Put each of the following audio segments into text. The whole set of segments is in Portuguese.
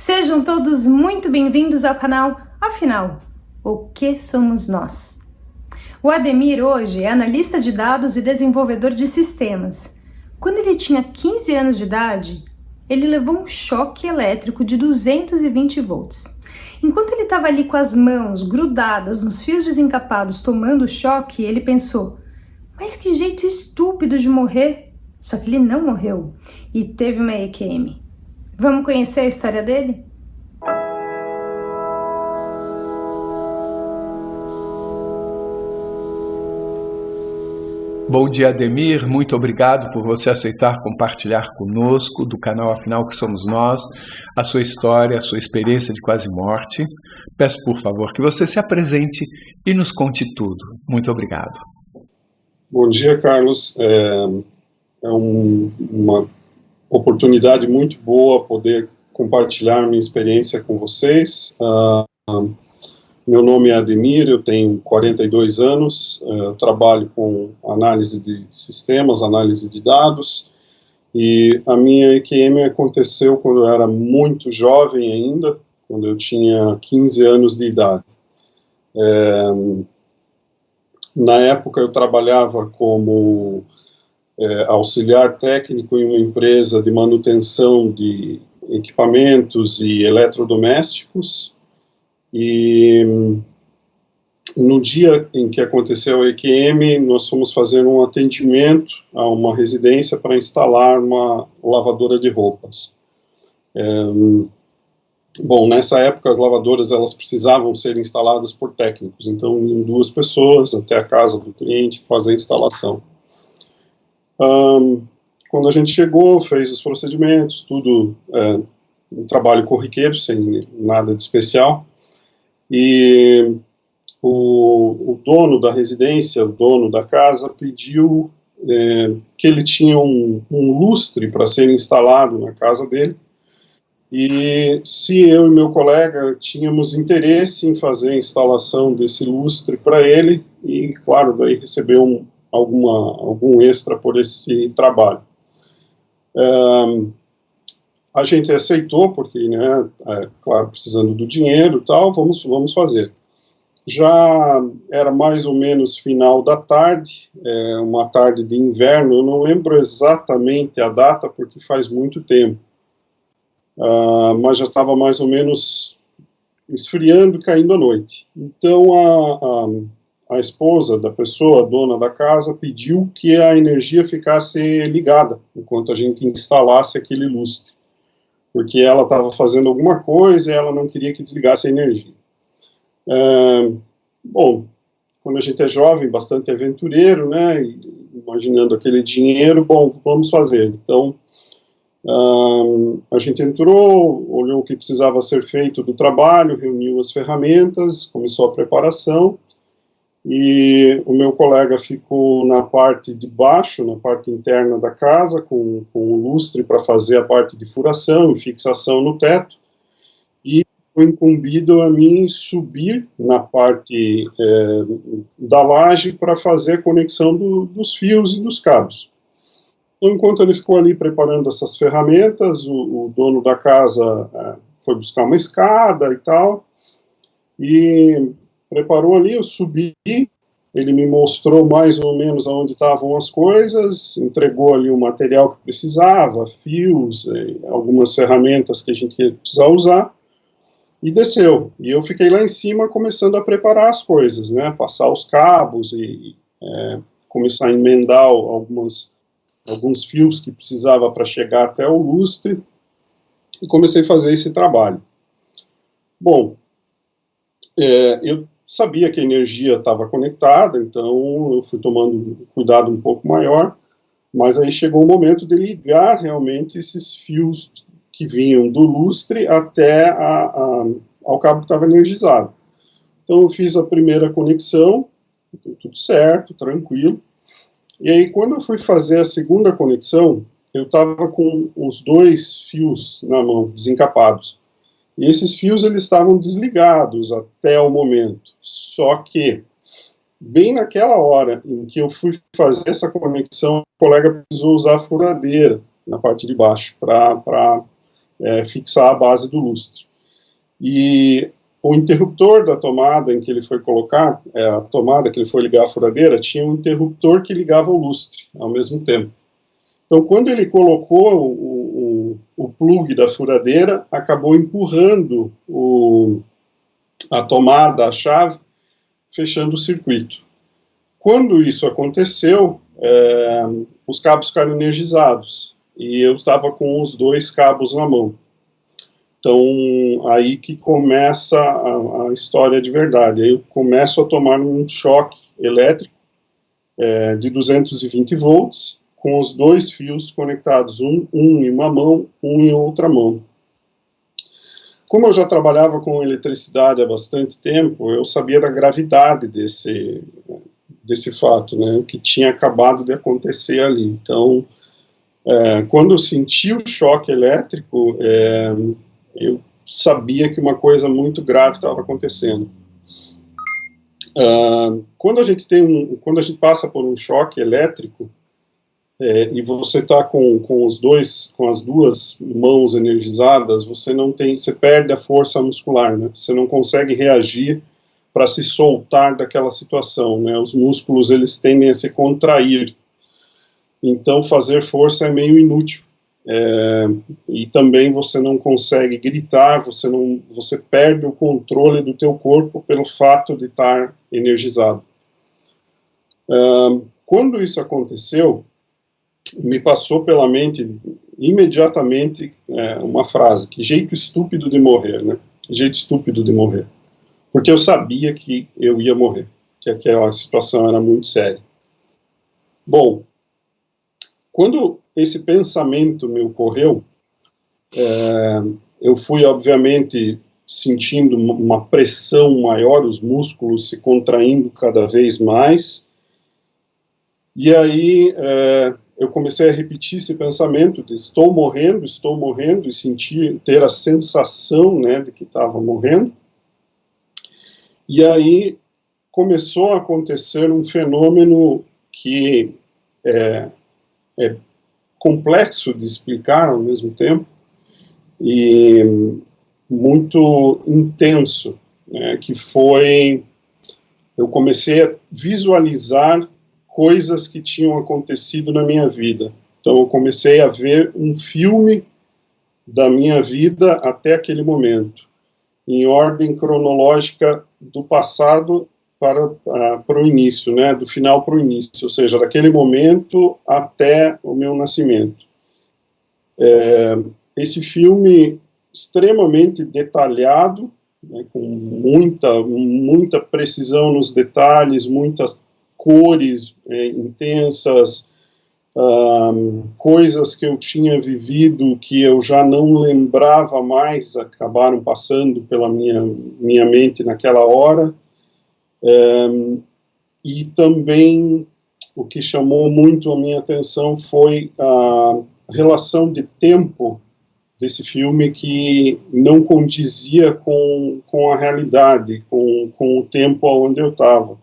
Sejam todos muito bem-vindos ao canal Afinal, o que somos nós? O Ademir hoje é analista de dados e desenvolvedor de sistemas. Quando ele tinha 15 anos de idade, ele levou um choque elétrico de 220 volts. Enquanto ele estava ali com as mãos grudadas nos fios desencapados tomando o choque, ele pensou: mas que jeito estúpido de morrer! Só que ele não morreu e teve uma EQM. Vamos conhecer a história dele? Bom dia, Ademir. Muito obrigado por você aceitar compartilhar conosco, do canal Afinal que Somos Nós, a sua história, a sua experiência de quase morte. Peço, por favor, que você se apresente e nos conte tudo. Muito obrigado. Bom dia, Carlos. É uma oportunidade muito boa poder compartilhar minha experiência com vocês. Meu nome é Ademir, eu tenho 42 anos, trabalho com análise de sistemas, análise de dados, e a minha EQM aconteceu quando eu era muito jovem ainda, quando eu tinha 15 anos de idade. Na época eu trabalhava como auxiliar técnico em uma empresa de manutenção de equipamentos e eletrodomésticos, e no dia em que aconteceu a EQM, nós fomos fazer um atendimento a uma residência para instalar uma lavadora de roupas. Bom, nessa época as lavadoras elas precisavam ser instaladas por técnicos, então iam 2 pessoas até a casa do cliente fazer a instalação. Quando a gente chegou, fez os procedimentos, tudo um trabalho corriqueiro, sem nada de especial, e o dono da residência, o dono da casa, pediu que ele tinha um lustre para ser instalado na casa dele, e se eu e meu colega tínhamos interesse em fazer a instalação desse lustre para ele, e claro, daí receber algum extra por esse trabalho. A gente aceitou, porque, né, claro, precisando do dinheiro e tal, vamos fazer. Já era mais ou menos final da tarde, uma tarde de inverno, eu não lembro exatamente a data, porque faz muito tempo, mas já estava mais ou menos esfriando, caindo a noite. Então, a esposa da pessoa, a dona da casa, pediu que a energia ficasse ligada, enquanto a gente instalasse aquele lustre, porque ela estava fazendo alguma coisa e ela não queria que desligasse a energia. Bom, quando a gente é jovem, bastante aventureiro, né, imaginando aquele dinheiro, bom, vamos fazer. Então, a gente entrou, olhou o que precisava ser feito do trabalho, reuniu as ferramentas, começou a preparação, e o meu colega ficou na parte de baixo, na parte interna da casa, com o lustre para fazer a parte de furação e fixação no teto, e foi incumbido a mim subir na parte da laje para fazer a conexão dos fios e dos cabos. Então, enquanto ele ficou ali preparando essas ferramentas, o dono da casa foi buscar uma escada e tal, e preparou ali, eu subi, ele me mostrou mais ou menos aonde estavam as coisas, entregou ali o material que precisava, fios, algumas ferramentas que a gente ia precisar usar, e desceu. E eu fiquei lá em cima começando a preparar as coisas, né, passar os cabos e começar a emendar alguns fios que precisava para chegar até o lustre, e comecei a fazer esse trabalho. Bom, eu sabia que a energia estava conectada, então eu fui tomando um cuidado um pouco maior, mas aí chegou o momento de ligar realmente esses fios que vinham do lustre até ao cabo que estava energizado. Então eu fiz a primeira conexão, tudo certo, tranquilo, e aí quando eu fui fazer a segunda conexão, eu estava com os 2 fios na mão, desencapados. E esses fios eles estavam desligados até o momento, só que bem naquela hora em que eu fui fazer essa conexão, o colega precisou usar a furadeira na parte de baixo para fixar a base do lustre. E o interruptor da tomada em que ele foi colocar, a tomada que ele foi ligar a furadeira, tinha um interruptor que ligava o lustre ao mesmo tempo. Então, quando ele colocou o plug da furadeira, acabou empurrando a tomada, a chave, fechando o circuito. Quando isso aconteceu, os cabos ficaram energizados, e eu estava com os 2 cabos na mão. Então, aí que começa a história de verdade. Aí eu começo a tomar um choque elétrico de 220 volts, com os 2 fios conectados, um em uma mão, um em outra mão. Como eu já trabalhava com eletricidade há bastante tempo, eu sabia da gravidade desse fato, né, que tinha acabado de acontecer ali. Então, quando eu senti o choque elétrico, eu sabia que uma coisa muito grave estava acontecendo. Quando a gente passa por um choque elétrico, e você está com as 2 mãos energizadas, você perde a força muscular, né? Você não consegue reagir para se soltar daquela situação, né? Os músculos, eles tendem a se contrair. Então, fazer força é meio inútil. E também você não consegue gritar, você perde o controle do teu corpo pelo fato de estar energizado. Quando isso aconteceu, me passou pela mente imediatamente uma frase: que jeito estúpido de morrer, né? Que jeito estúpido de morrer. Porque eu sabia que eu ia morrer, que aquela situação era muito séria. Bom, quando esse pensamento me ocorreu, eu fui, obviamente, sentindo uma pressão maior, os músculos se contraindo cada vez mais, e aí eu comecei a repetir esse pensamento de estou morrendo, e ter a sensação, né, de que estava morrendo. E aí começou a acontecer um fenômeno que é complexo de explicar ao mesmo tempo e muito intenso, né, que foi, eu comecei a visualizar coisas que tinham acontecido na minha vida. Então eu comecei a ver um filme da minha vida até aquele momento, em ordem cronológica do passado para o início, né, do final para o início, ou seja, daquele momento até o meu nascimento. Esse filme extremamente detalhado, né, com muita precisão nos detalhes, muitas cores intensas, coisas que eu tinha vivido que eu já não lembrava mais, acabaram passando pela minha mente naquela hora. E também o que chamou muito a minha atenção foi a relação de tempo desse filme, que não condizia com a realidade, com o tempo onde eu estava.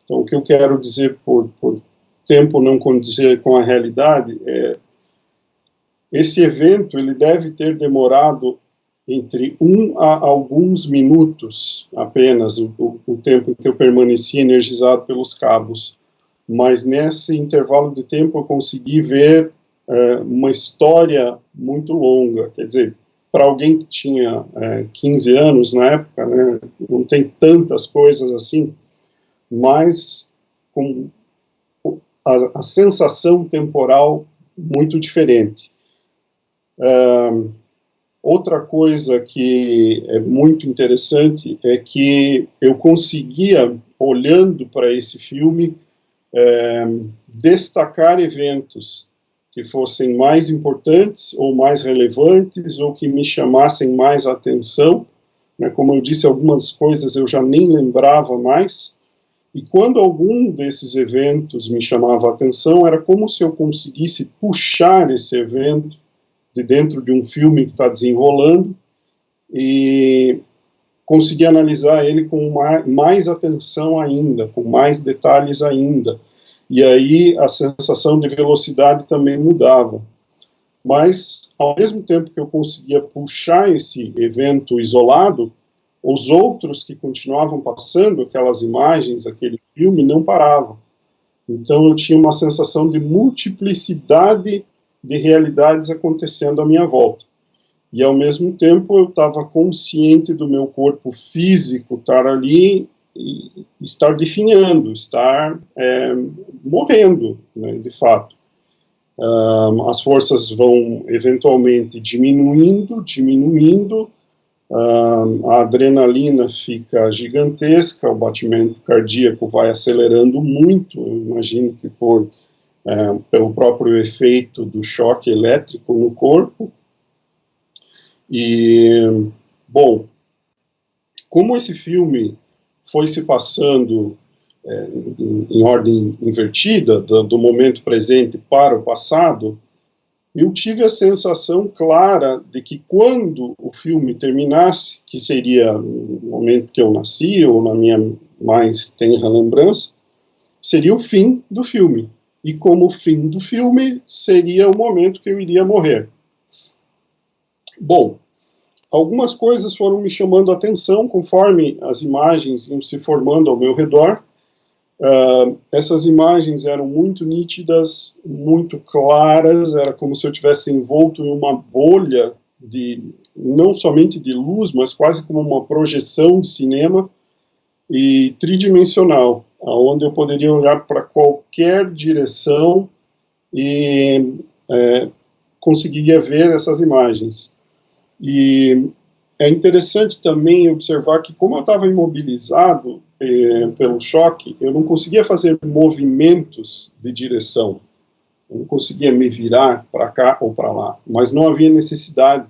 Então, o que eu quero dizer por tempo não condizer com a realidade é: esse evento ele deve ter demorado entre 1 a alguns minutos apenas, o tempo em que eu permaneci energizado pelos cabos. Mas nesse intervalo de tempo eu consegui ver uma história muito longa. Quer dizer, para alguém que tinha 15 anos na época, né, não tem tantas coisas assim, mas com a sensação temporal muito diferente. Outra coisa que é muito interessante é que eu conseguia, olhando para esse filme, destacar eventos que fossem mais importantes ou mais relevantes ou que me chamassem mais atenção, né? Como eu disse, algumas coisas eu já nem lembrava mais, e quando algum desses eventos me chamava a atenção, era como se eu conseguisse puxar esse evento de dentro de um filme que está desenrolando e conseguir analisar ele com mais atenção ainda, com mais detalhes ainda. E aí a sensação de velocidade também mudava. Mas, ao mesmo tempo que eu conseguia puxar esse evento isolado, os outros que continuavam passando, aquelas imagens, aquele filme, não paravam. Então eu tinha uma sensação de multiplicidade de realidades acontecendo à minha volta. E ao mesmo tempo eu estava consciente do meu corpo físico estar ali e estar definhando, estar morrendo, né, de fato. As forças vão eventualmente diminuindo, a adrenalina fica gigantesca, o batimento cardíaco vai acelerando muito, eu imagino que pelo próprio efeito do choque elétrico no corpo. E, bom, como esse filme foi se passando em ordem invertida, do momento presente para o passado, eu tive a sensação clara de que quando o filme terminasse, que seria no momento que eu nasci, ou na minha mais tenra lembrança, seria o fim do filme. E como o fim do filme, seria o momento que eu iria morrer. Bom, algumas coisas foram me chamando a atenção conforme as imagens iam se formando ao meu redor. Essas imagens eram muito nítidas, muito claras, era como se eu tivesse envolto em uma bolha não somente de luz, mas quase como uma projeção de cinema e tridimensional, onde eu poderia olhar para qualquer direção e conseguiria ver essas imagens. E é interessante também observar que, como eu estava imobilizado pelo choque, eu não conseguia fazer movimentos de direção, eu não conseguia me virar para cá ou para lá, mas não havia necessidade,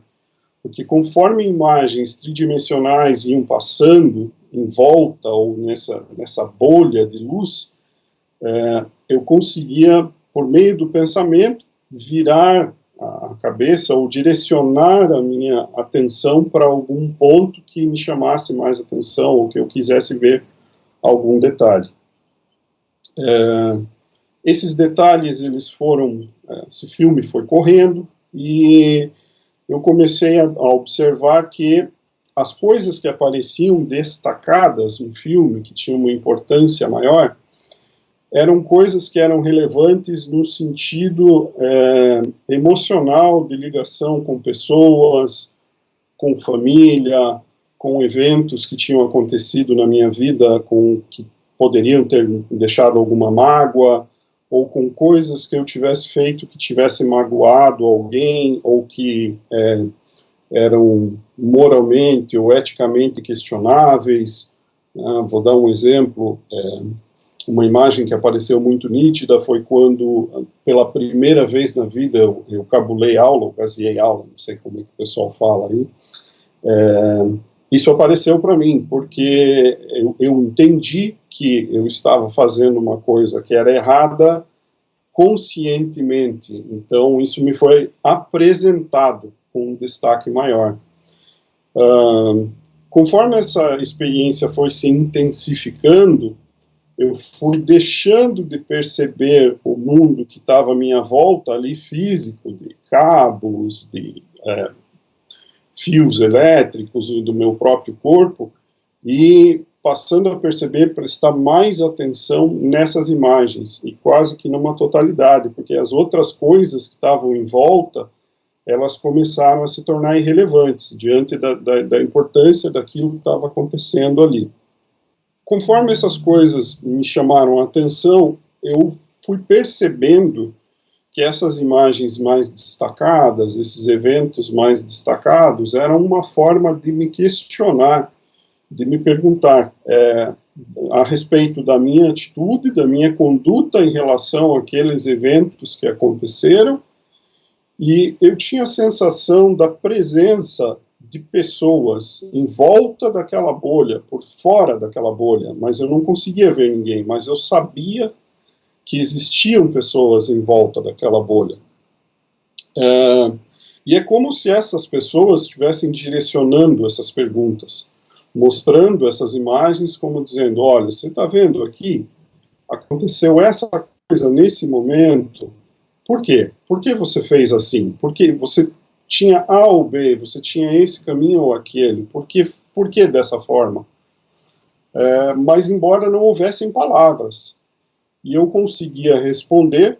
porque conforme imagens tridimensionais iam passando em volta ou nessa bolha de luz, eu conseguia, por meio do pensamento, virar a cabeça ou direcionar a minha atenção para algum ponto que me chamasse mais atenção ou que eu quisesse ver algum detalhe. Esses detalhes, esse filme foi correndo e eu comecei a observar que as coisas que apareciam destacadas no filme, que tinham uma importância maior, eram coisas que eram relevantes no sentido emocional, de ligação com pessoas, com família, com eventos que tinham acontecido na minha vida, que poderiam ter deixado alguma mágoa, ou com coisas que eu tivesse feito que tivesse magoado alguém, ou que eram moralmente ou eticamente questionáveis. Vou dar um exemplo. Uma imagem que apareceu muito nítida foi quando, pela primeira vez na vida, eu cabulei aula, ou gazeei aula, não sei como é que o pessoal fala aí. Isso apareceu para mim, porque eu entendi que eu estava fazendo uma coisa que era errada conscientemente. Então, isso me foi apresentado com um destaque maior. Conforme essa experiência foi se intensificando, eu fui deixando de perceber o mundo que estava à minha volta ali, físico, de cabos, de fios elétricos do meu próprio corpo, e passando a prestar mais atenção nessas imagens, e quase que numa totalidade, porque as outras coisas que estavam em volta, elas começaram a se tornar irrelevantes, diante da importância daquilo que estava acontecendo ali. Conforme essas coisas me chamaram a atenção, eu fui percebendo que essas imagens mais destacadas, esses eventos mais destacados, eram uma forma de me questionar, de me perguntar a respeito da minha atitude, da minha conduta em relação àqueles eventos que aconteceram, e eu tinha a sensação da presença de pessoas em volta daquela bolha, por fora daquela bolha, mas eu não conseguia ver ninguém, mas eu sabia que existiam pessoas em volta daquela bolha. E é como se essas pessoas estivessem direcionando essas perguntas, mostrando essas imagens como dizendo, olha, você está vendo aqui, aconteceu essa coisa nesse momento, por quê? Por que você fez assim? Porque você tinha A ou B, você tinha esse caminho ou aquele, por que dessa forma? Mas embora não houvessem palavras, e eu conseguia responder,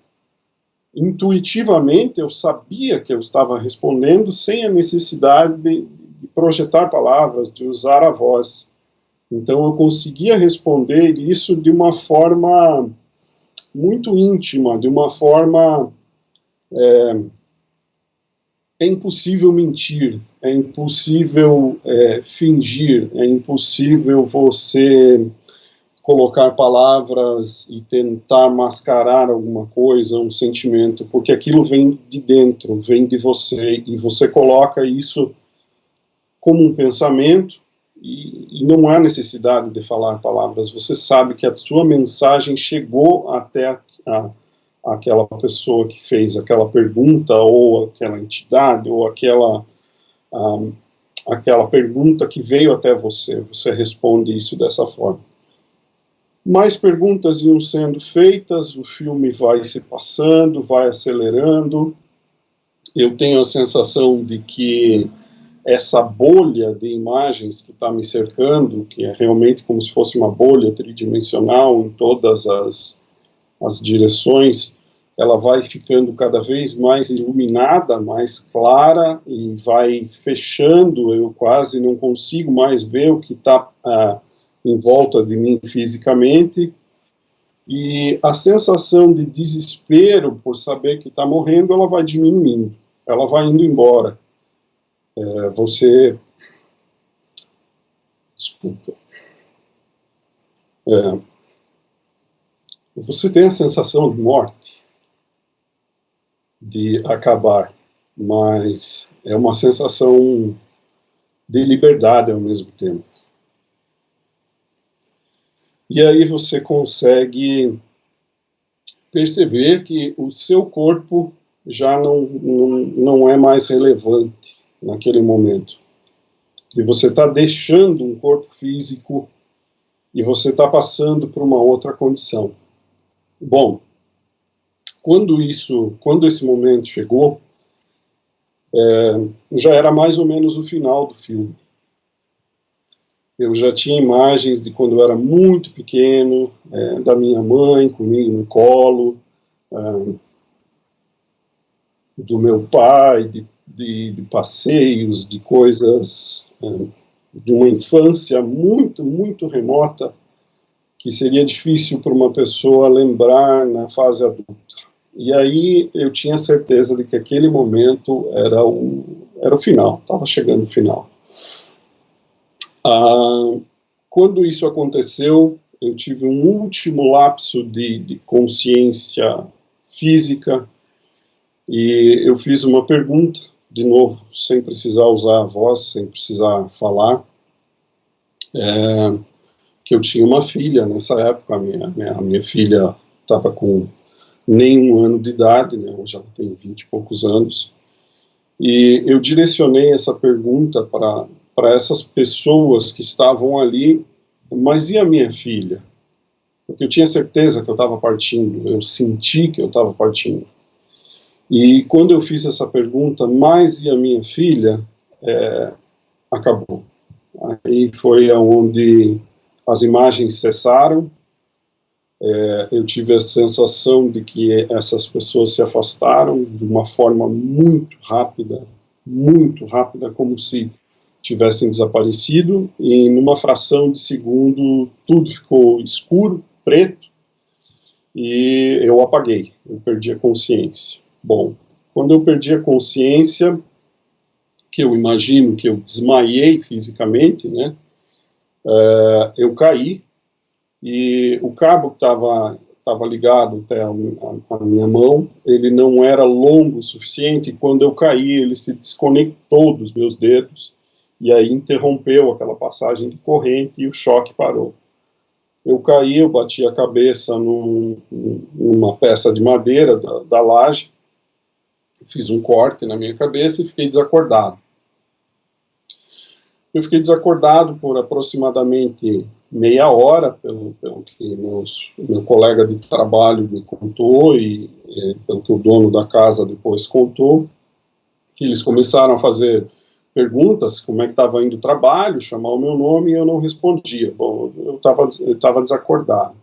intuitivamente eu sabia que eu estava respondendo sem a necessidade de projetar palavras, de usar a voz. Então eu conseguia responder isso de uma forma muito íntima, de uma forma... É impossível mentir, é impossível fingir, é impossível você colocar palavras e tentar mascarar alguma coisa, um sentimento, porque aquilo vem de dentro, vem de você, e você coloca isso como um pensamento, e não há necessidade de falar palavras, você sabe que a sua mensagem chegou até aquela pessoa que fez aquela pergunta, ou aquela entidade, ou aquela pergunta que veio até você, você responde isso dessa forma. Mais perguntas iam sendo feitas, o filme vai se passando, vai acelerando, eu tenho a sensação de que essa bolha de imagens que está me cercando, que é realmente como se fosse uma bolha tridimensional em todas as direções, ela vai ficando cada vez mais iluminada, mais clara, e vai fechando, eu quase não consigo mais ver o que está em volta de mim fisicamente, e a sensação de desespero por saber que está morrendo, ela vai diminuindo, ela vai indo embora. Desculpa. Você tem a sensação de morte, de acabar, mas é uma sensação de liberdade ao mesmo tempo. E aí você consegue perceber que o seu corpo já não é mais relevante naquele momento. E você está deixando um corpo físico e você está passando por uma outra condição. Bom, quando esse momento chegou, já era mais ou menos o final do filme. Eu já tinha imagens de quando eu era muito pequeno, da minha mãe comigo no colo, do meu pai, de passeios, de coisas, de uma infância muito, muito remota, que seria difícil para uma pessoa lembrar na fase adulta. E aí eu tinha certeza de que aquele momento era o final, estava chegando o final. Quando isso aconteceu, eu tive um último lapso de consciência física, e eu fiz uma pergunta, de novo, sem precisar usar a voz, sem precisar falar, que eu tinha uma filha nessa época, a minha filha estava com nem 1 ano de idade, né, hoje ela tem 20 e poucos anos, e eu direcionei essa pergunta para essas pessoas que estavam ali, mas e a minha filha? Porque eu tinha certeza que eu estava partindo, eu senti que eu estava partindo. E quando eu fiz essa pergunta, mas e a minha filha, acabou. Aí foi onde as imagens cessaram, eu tive a sensação de que essas pessoas se afastaram de uma forma muito rápida, como se tivessem desaparecido, e numa fração de segundo tudo ficou escuro, preto, e eu apaguei, eu perdi a consciência. Bom, quando eu perdi a consciência, que eu imagino que eu desmaiei fisicamente, né, eu caí, e o cabo que estava ligado até a minha mão, ele não era longo o suficiente, e quando eu caí, ele se desconectou dos meus dedos, e aí interrompeu aquela passagem de corrente, e o choque parou. Eu caí, eu bati a cabeça numa peça de madeira da laje, fiz um corte na minha cabeça e fiquei desacordado. Eu fiquei desacordado por aproximadamente meia hora, pelo que meu colega de trabalho me contou e pelo que o dono da casa depois contou. Eles começaram a fazer perguntas, como é que estava indo o trabalho, chamar o meu nome, e eu não respondia. Bom, eu estava desacordado.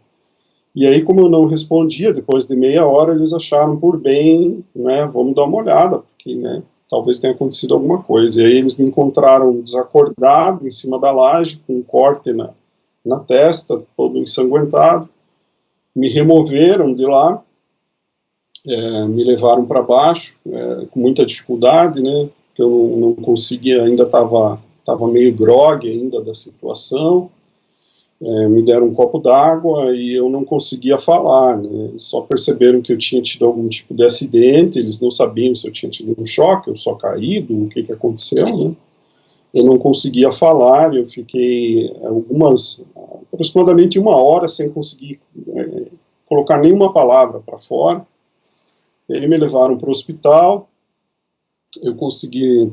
E aí, como eu não respondia, depois de meia hora, eles acharam por bem, né, vamos dar uma olhada, porque, né, talvez tenha acontecido alguma coisa. E aí eles me encontraram desacordado, em cima da laje, com um corte na testa, todo ensanguentado. Me removeram de lá, me levaram para baixo, com muita dificuldade, né, porque eu não conseguia, ainda estava meio grogue ainda da situação. Me deram um copo d'água e eu não conseguia falar, né? Só perceberam que eu tinha tido algum tipo de acidente, eles não sabiam se eu tinha tido um choque, eu só caído, o que aconteceu, né? Eu não conseguia falar, eu fiquei aproximadamente 1 hora sem conseguir colocar nenhuma palavra para fora. Eles me levaram para o hospital, eu consegui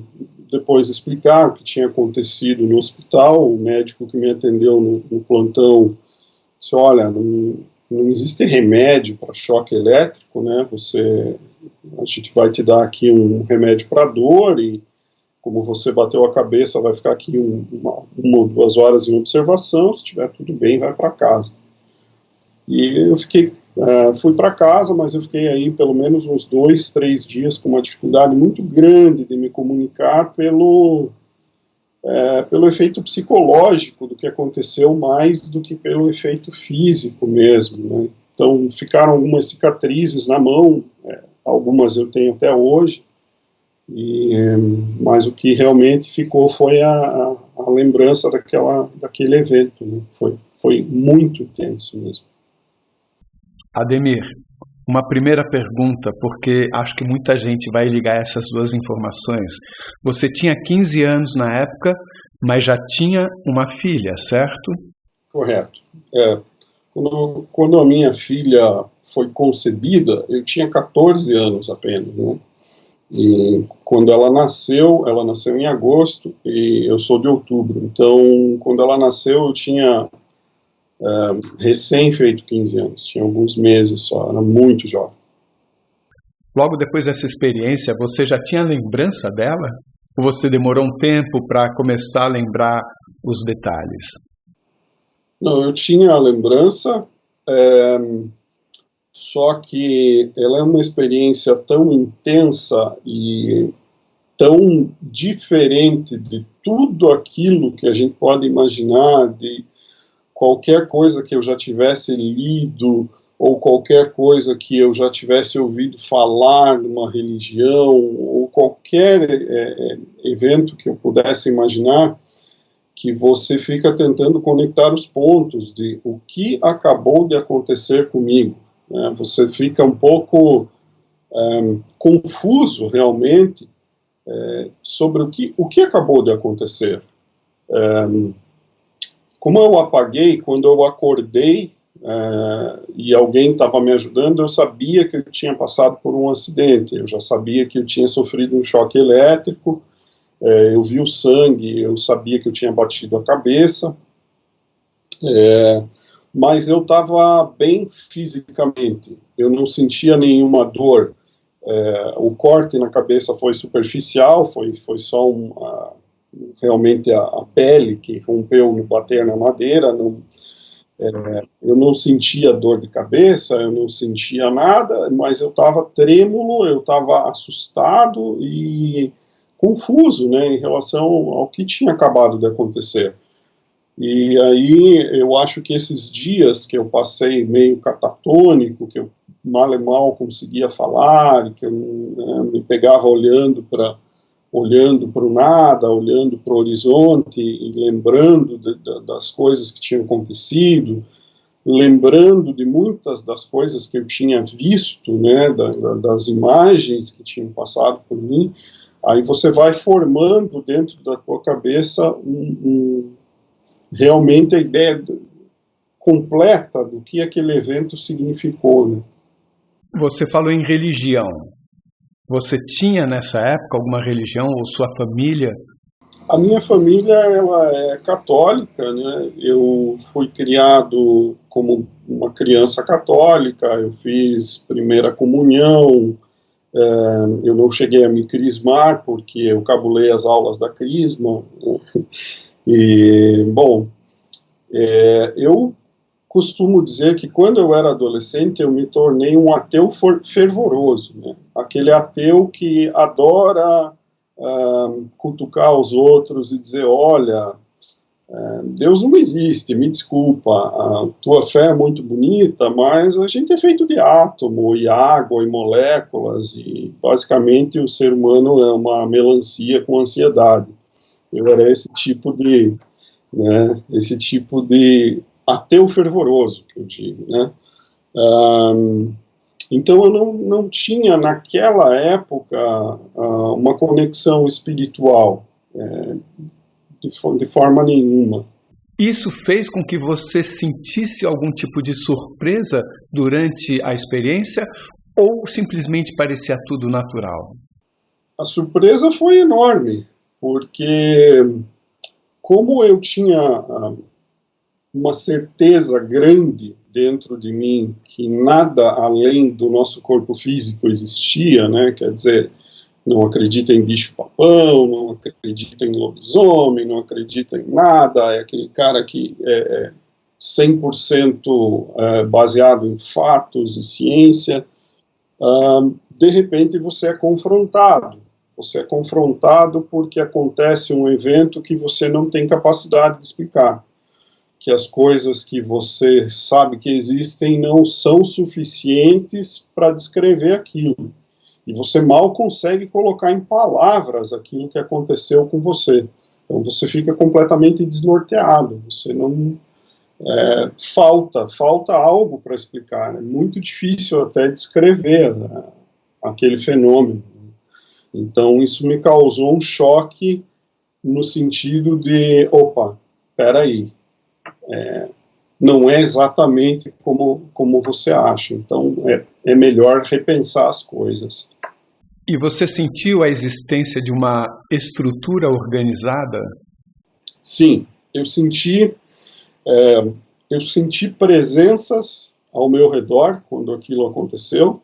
depois explicar o que tinha acontecido no hospital. O médico que me atendeu no plantão disse, olha, não existe remédio para choque elétrico, né, a gente vai te dar aqui um remédio para dor e como você bateu a cabeça, vai ficar aqui 1 ou 2 horas em observação, se estiver tudo bem, vai para casa. E eu fui para casa, mas eu fiquei aí pelo menos uns 2, 3 dias com uma dificuldade muito grande de me comunicar pelo efeito psicológico do que aconteceu, mais do que pelo efeito físico mesmo, né? Então ficaram algumas cicatrizes na mão, algumas eu tenho até hoje, mas o que realmente ficou foi a lembrança daquele evento, né? Foi muito intenso mesmo. Ademir, uma primeira pergunta, porque acho que muita gente vai ligar essas duas informações. Você tinha 15 anos na época, mas já tinha uma filha, certo? Correto. Quando a minha filha foi concebida, eu tinha 14 anos apenas, né? E quando ela nasceu em agosto e eu sou de outubro. Então, quando ela nasceu, eu tinha recém feito 15 anos, tinha alguns meses só, era muito jovem. Logo depois dessa experiência, você já tinha lembrança dela? Ou você demorou um tempo para começar a lembrar os detalhes? Não, eu tinha a lembrança, só que ela é uma experiência tão intensa e tão diferente de tudo aquilo que a gente pode imaginar, de qualquer coisa que eu já tivesse lido, ou qualquer coisa que eu já tivesse ouvido falar numa religião, ou qualquer evento que eu pudesse imaginar, que você fica tentando conectar os pontos de o que acabou de acontecer comigo, né? Você fica um pouco confuso, realmente, sobre o que acabou de acontecer. Como eu apaguei, quando eu acordei e alguém estava me ajudando, eu sabia que eu tinha passado por um acidente, eu já sabia que eu tinha sofrido um choque elétrico, eu vi o sangue, eu sabia que eu tinha batido a cabeça, mas eu estava bem fisicamente, eu não sentia nenhuma dor. O corte na cabeça foi superficial, foi só realmente a pele que rompeu no bater na madeira. Eu não sentia dor de cabeça, eu não sentia nada, mas eu estava trêmulo, eu estava assustado e confuso, né, em relação ao que tinha acabado de acontecer. E aí eu acho que esses dias que eu passei meio catatônico, que eu mal e mal conseguia falar, que eu me pegava olhando para o nada, olhando para o horizonte e lembrando das coisas que tinham acontecido, lembrando de muitas das coisas que eu tinha visto, né, das imagens que tinham passado por mim, aí você vai formando dentro da tua cabeça realmente a ideia completa do que aquele evento significou, né? Você falou em religião. Você tinha nessa época alguma religião ou sua família? A minha família, ela é católica, né? Eu fui criado como uma criança católica, eu fiz primeira comunhão, Eu não cheguei a me crismar, porque eu cabulei as aulas da crisma. E, bom, eu costumo dizer que quando eu era adolescente eu me tornei um ateu fervoroso, né? Aquele ateu que adora cutucar os outros e dizer, olha, Deus não existe, me desculpa, a tua fé é muito bonita, mas a gente é feito de átomo e água e moléculas e basicamente o ser humano é uma melancia com ansiedade. Eu era esse tipo de ateu fervoroso, que eu digo, né? Então eu não tinha naquela época uma conexão espiritual, de forma nenhuma. Isso fez com que você sentisse algum tipo de surpresa durante a experiência ou simplesmente parecia tudo natural? A surpresa foi enorme, porque como eu tinha uma certeza grande dentro de mim que nada além do nosso corpo físico existia, né? Quer dizer, não acredita em bicho-papão, não acredita em lobisomem, não acredita em nada, é aquele cara que é 100% baseado em fatos e ciência. De repente você é confrontado. Você é confrontado porque acontece um evento que você não tem capacidade de explicar. Que as coisas que você sabe que existem não são suficientes para descrever aquilo. E você mal consegue colocar em palavras aquilo que aconteceu com você. Então você fica completamente desnorteado, você não... falta algo para explicar, é muito difícil até descrever, né, aquele fenômeno. Então isso me causou um choque no sentido de, opa, peraí, não é exatamente como você acha, então é melhor repensar as coisas. E você sentiu a existência de uma estrutura organizada? Sim, eu senti presenças ao meu redor quando aquilo aconteceu,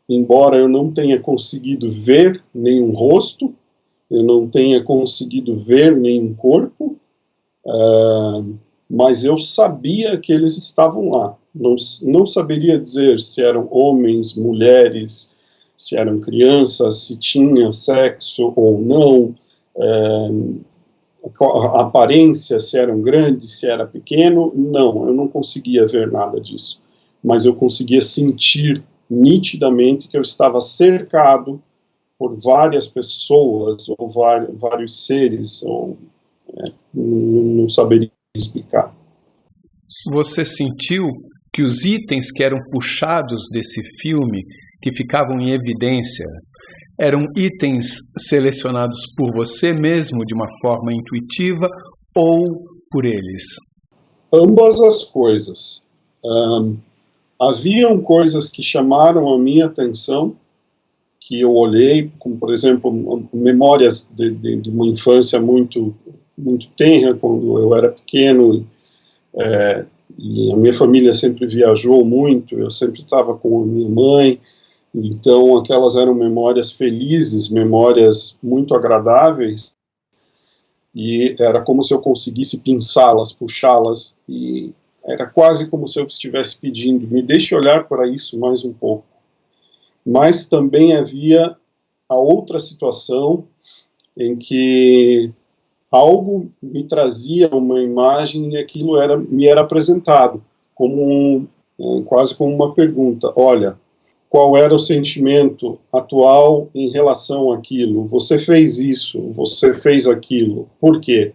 embora eu não tenha conseguido ver nenhum rosto, eu não tenha conseguido ver nenhum corpo, mas eu sabia que eles estavam lá. Não saberia dizer se eram homens, mulheres, se eram crianças, se tinha sexo ou não, a aparência, se eram grandes, se era pequeno. Não, eu não conseguia ver nada disso. Mas eu conseguia sentir nitidamente que eu estava cercado por várias pessoas, ou vários seres, ou não saberia explicar. Você sentiu que os itens que eram puxados desse filme, que ficavam em evidência, eram itens selecionados por você mesmo de uma forma intuitiva ou por eles? Ambas as coisas. Haviam coisas que chamaram a minha atenção, que eu olhei, como por exemplo, memórias de uma infância muito, muito tenra, quando eu era pequeno, e a minha família sempre viajou muito, eu sempre estava com a minha mãe, então aquelas eram memórias felizes, memórias muito agradáveis, e era como se eu conseguisse pinçá-las, puxá-las, e era quase como se eu estivesse pedindo, me deixe olhar para isso mais um pouco. Mas também havia a outra situação em que algo me trazia uma imagem e aquilo me era apresentado como quase como uma pergunta. Olha, qual era o sentimento atual em relação àquilo? Você fez isso, você fez aquilo, por quê?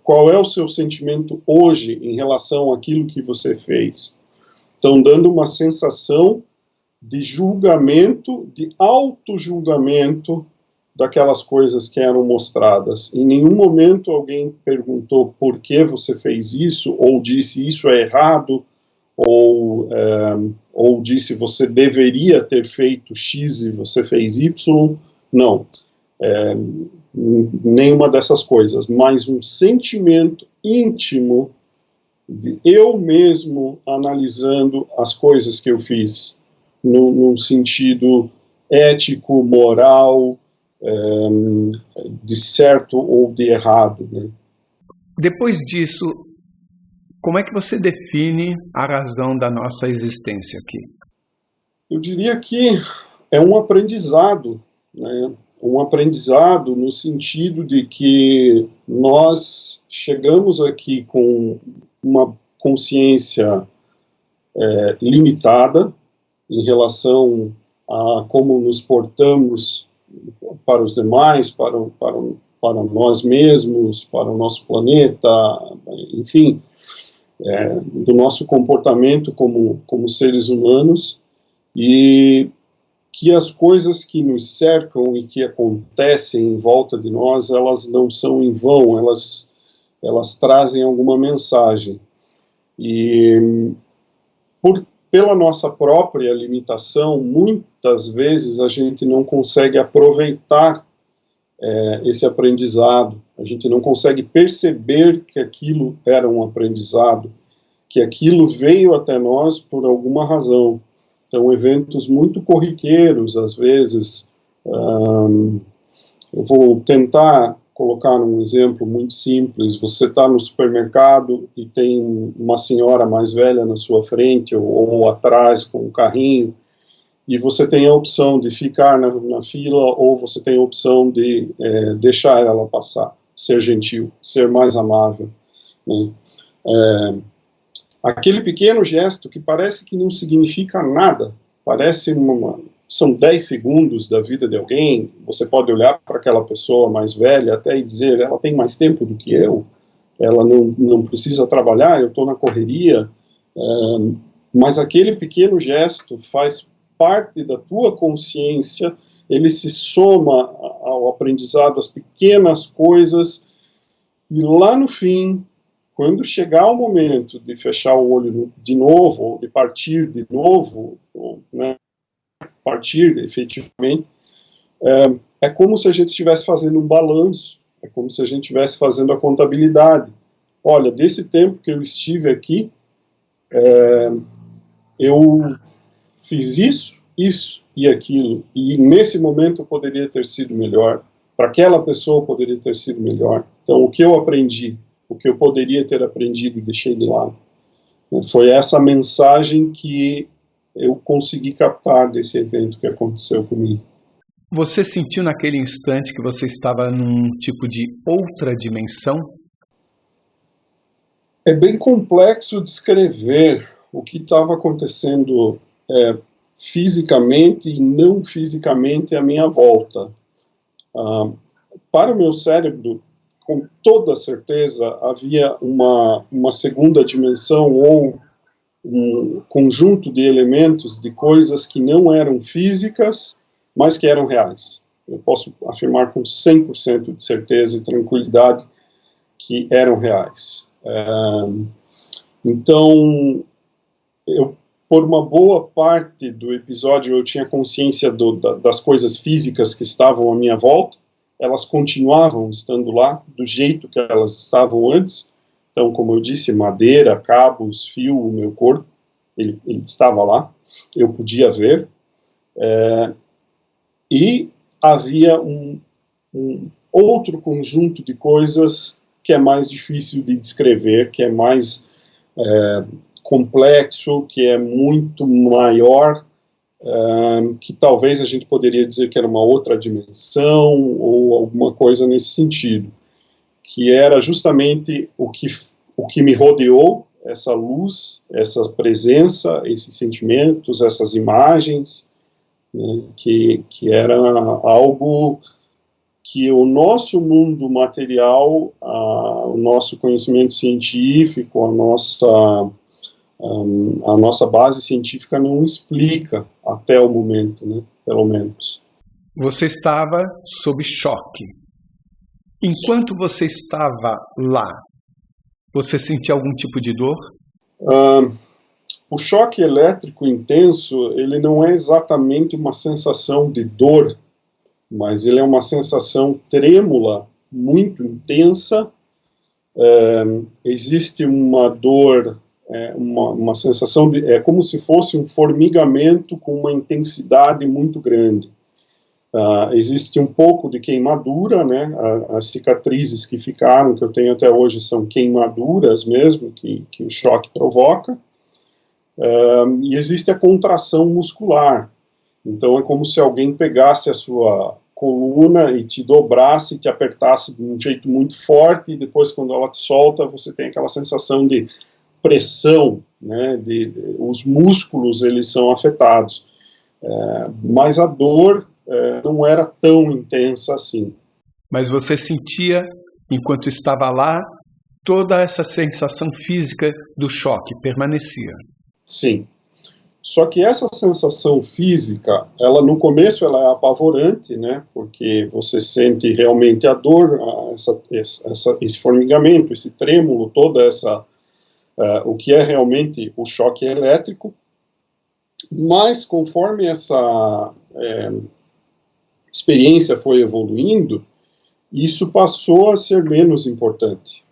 Qual é o seu sentimento hoje em relação àquilo que você fez? Então, dando uma sensação de julgamento, de auto-julgamento daquelas coisas que eram mostradas. Em nenhum momento alguém perguntou por que você fez isso, ou disse isso é errado, ou disse você deveria ter feito X e você fez Y. Não, nenhuma dessas coisas, mas um sentimento íntimo de eu mesmo analisando as coisas que eu fiz, num sentido ético, moral, de certo ou de errado, né? Depois disso, como é que você define a razão da nossa existência aqui? Eu diria que é um aprendizado, né? Um aprendizado no sentido de que nós chegamos aqui com uma consciência limitada em relação a como nos portamos para os demais, para nós mesmos, para o nosso planeta, enfim, do nosso comportamento como seres humanos, e que as coisas que nos cercam e que acontecem em volta de nós, elas não são em vão, elas trazem alguma mensagem. E pela nossa própria limitação, muitas vezes a gente não consegue aproveitar esse aprendizado, a gente não consegue perceber que aquilo era um aprendizado, que aquilo veio até nós por alguma razão. Então, eventos muito corriqueiros, às vezes, eu vou tentar colocar um exemplo muito simples. Você está no supermercado e tem uma senhora mais velha na sua frente ou atrás com um carrinho, e você tem a opção de ficar na fila ou você tem a opção de deixar ela passar, ser gentil, ser mais amável, né? Aquele pequeno gesto que parece que não significa nada, são 10 segundos da vida de alguém, você pode olhar para aquela pessoa mais velha até e dizer, ela tem mais tempo do que eu, ela não precisa trabalhar, eu estou na correria, mas aquele pequeno gesto faz parte da tua consciência, ele se soma ao aprendizado, às pequenas coisas, e lá no fim, quando chegar o momento de fechar o olho de novo, ou de partir de novo, né, partir efetivamente, é como se a gente estivesse fazendo um balanço, é como se a gente estivesse fazendo a contabilidade. Olha, desse tempo que eu estive aqui, eu fiz isso e aquilo, e nesse momento eu poderia ter sido melhor, para aquela pessoa poderia ter sido melhor. Então, o que eu aprendi, o que eu poderia ter aprendido e deixei de lado, foi essa mensagem que eu consegui captar desse evento que aconteceu comigo. Você sentiu naquele instante que você estava num tipo de outra dimensão? É bem complexo descrever o que estava acontecendo fisicamente e não fisicamente à minha volta. Para o meu cérebro, com toda certeza, havia uma segunda dimensão ou um conjunto de elementos, de coisas que não eram físicas, mas que eram reais. Eu posso afirmar com 100% de certeza e tranquilidade que eram reais. Então, por uma boa parte do episódio, eu tinha consciência das coisas físicas que estavam à minha volta, elas continuavam estando lá, do jeito que elas estavam antes. Então, como eu disse, madeira, cabos, fio, o meu corpo, ele estava lá, eu podia ver. E havia um outro conjunto de coisas que é mais difícil de descrever, que é mais complexo, que é muito maior, que talvez a gente poderia dizer que era uma outra dimensão, ou alguma coisa nesse sentido, que era justamente o que me rodeou, essa luz, essa presença, esses sentimentos, essas imagens, né, que era algo que o nosso mundo material, o nosso conhecimento científico, a nossa base científica não explica até o momento, né, pelo menos. Você estava sob choque. Enquanto você estava lá, você sentia algum tipo de dor? O choque elétrico intenso, ele não é exatamente uma sensação de dor, mas ele é uma sensação trêmula, muito intensa. Existe uma dor, uma sensação é como se fosse um formigamento com uma intensidade muito grande. Existe um pouco de queimadura, né? As cicatrizes que ficaram, que eu tenho até hoje, são queimaduras mesmo, que o choque provoca. E existe a contração muscular. Então é como se alguém pegasse a sua coluna e te dobrasse, te apertasse de um jeito muito forte, e depois quando ela te solta, você tem aquela sensação de pressão, né? Os músculos, eles são afetados. Mas a dor não era tão intensa assim. Mas você sentia, enquanto estava lá, toda essa sensação física do choque permanecia? Sim. Só que essa sensação física, ela no começo ela é apavorante, né? Porque você sente realmente a dor, esse formigamento, esse trêmulo, toda essa o que é realmente o choque elétrico. Mas conforme essa experiência foi evoluindo, isso passou a ser menos importante.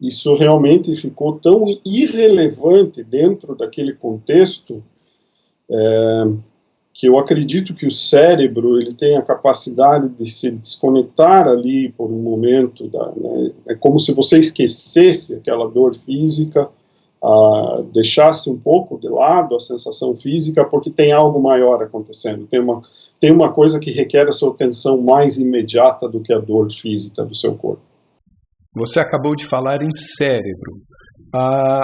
Isso realmente ficou tão irrelevante dentro daquele contexto que eu acredito que o cérebro ele tem a capacidade de se desconectar ali por um momento. Né? É como se você esquecesse aquela dor física, deixasse um pouco de lado a sensação física, porque tem algo maior acontecendo, tem uma coisa que requer a sua atenção mais imediata do que a dor física do seu corpo. Você acabou de falar em cérebro.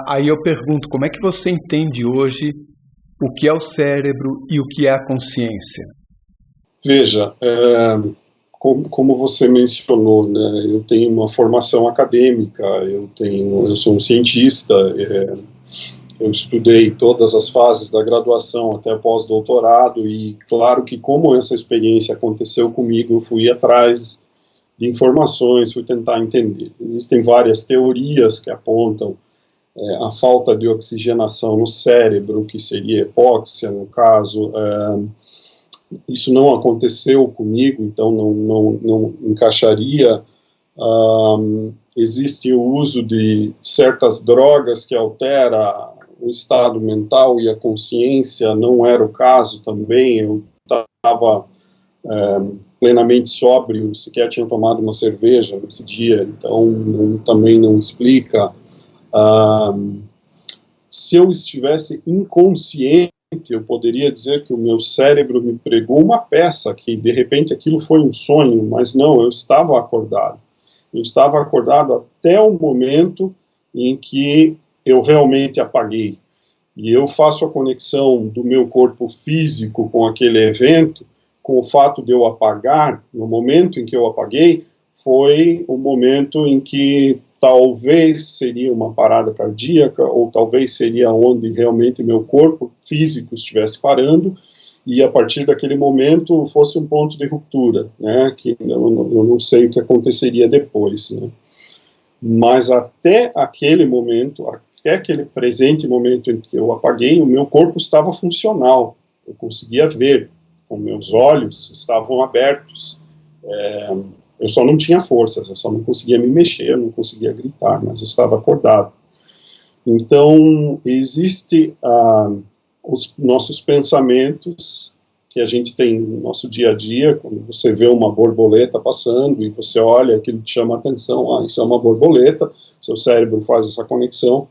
Aí eu pergunto, como é que você entende hoje o que é o cérebro e o que é a consciência? Veja, como você mencionou, né, eu tenho uma formação acadêmica, eu sou um cientista, eu estudei todas as fases da graduação até pós-doutorado, e claro que como essa experiência aconteceu comigo, eu fui atrás de informações, fui tentar entender. Existem várias teorias que apontam a falta de oxigenação no cérebro, que seria hipóxia, no caso. Isso não aconteceu comigo, então não encaixaria. Existe o uso de certas drogas que altera o estado mental e a consciência, não era o caso também. Eu estava plenamente sóbrio, sequer tinha tomado uma cerveja nesse dia, então também não explica. Se eu estivesse inconsciente, eu poderia dizer que o meu cérebro me pregou uma peça, que de repente aquilo foi um sonho, mas não, eu estava acordado. Eu estava acordado até o momento em que eu realmente apaguei. E eu faço a conexão do meu corpo físico com aquele evento, com o fato de eu apagar. No momento em que eu apaguei, foi o momento em que talvez seria uma parada cardíaca, ou talvez seria onde realmente meu corpo físico estivesse parando, e a partir daquele momento fosse um ponto de ruptura, né, que eu não sei o que aconteceria depois, né. Mas até aquele momento, até aquele presente momento em que eu apaguei, o meu corpo estava funcional, eu conseguia ver, com meus olhos estavam abertos, eu só não tinha forças, eu só não conseguia me mexer, eu não conseguia gritar, mas eu estava acordado. Então, existe os nossos pensamentos que a gente tem no nosso dia a dia, quando você vê uma borboleta passando e você olha, aquilo te chama a atenção, isso é uma borboleta, seu cérebro faz essa conexão,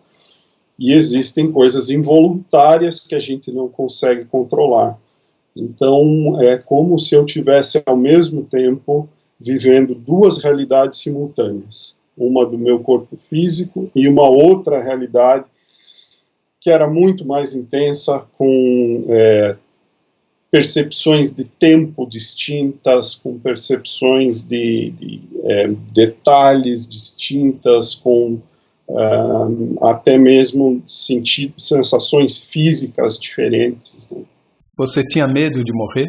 e existem coisas involuntárias que a gente não consegue controlar. Então, é como se eu tivesse, ao mesmo tempo, vivendo duas realidades simultâneas, uma do meu corpo físico e uma outra realidade que era muito mais intensa, com percepções de tempo distintas, com percepções de detalhes distintas, com até mesmo sensações físicas diferentes. Você tinha medo de morrer?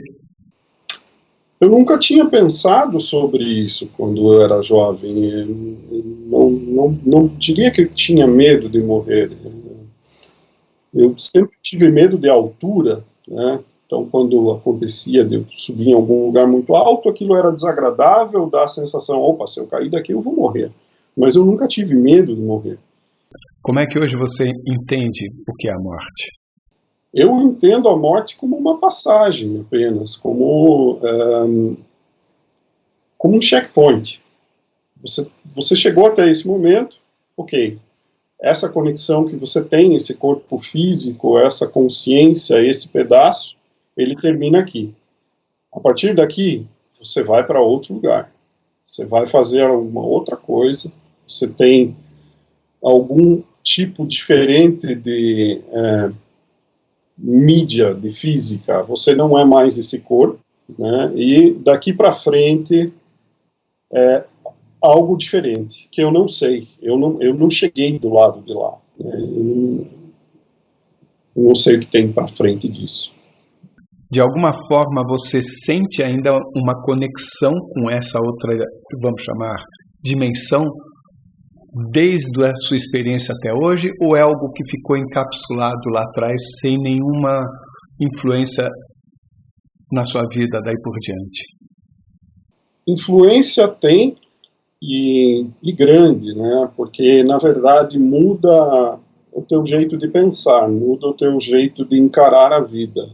Eu nunca tinha pensado sobre isso quando eu era jovem. Não diria que eu tinha medo de morrer. Eu sempre tive medo de altura, né? Então, quando acontecia de eu subir em algum lugar muito alto, aquilo era desagradável, dá a sensação, opa, se eu cair daqui eu vou morrer. Mas eu nunca tive medo de morrer. Como é que hoje você entende o que é a morte? Eu entendo a morte como uma passagem apenas, como um checkpoint. Você chegou até esse momento, ok. Essa conexão que você tem, esse corpo físico, essa consciência, esse pedaço, ele termina aqui. A partir daqui, você vai para outro lugar. Você vai fazer alguma outra coisa, você tem algum tipo diferente de mídia, de física, você não é mais esse corpo, né? E daqui para frente é algo diferente, que eu não sei, eu não cheguei do lado de lá, né? Eu não sei o que tem para frente disso. De alguma forma você sente ainda uma conexão com essa outra, vamos chamar, dimensão, desde a sua experiência até hoje, ou é algo que ficou encapsulado lá atrás, sem nenhuma influência na sua vida daí por diante? Influência tem, e grande, né? Porque, na verdade, muda o teu jeito de pensar, muda o teu jeito de encarar a vida.